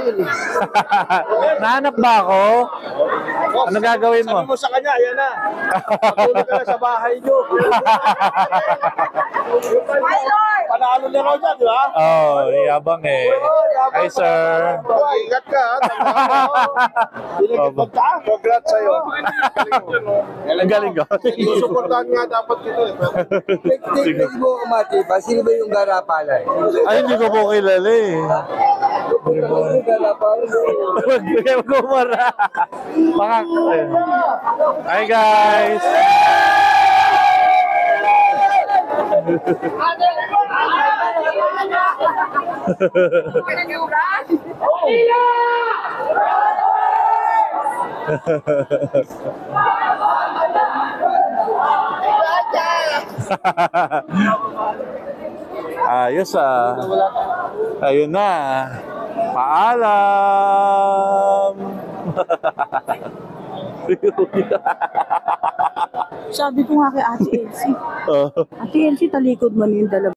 yun eh. Nahanap ba ako? Ano gagawin mo? Sabi mo sa kanya, ayan na. Matulog ka na sa bahay nyo. Panalo ni Roger, di ba? Oh, yabang eh. Hi, sir. Ingat ka, ha? Pinagkipag ka. Congrats sa'yo. Ang galing ko. Susuportahan nga dapat kita eh. Pwede mo umati pa, sino ba yung garapalay? Ay, hindi ko po kilala eh. Huwag bigay mo kumara. Hi, guys. Ayos ah. Ayun na. Paalam. Sabi ko nga kay Ate Elsie, Ate Elsie, talikod mo na yung dalawa.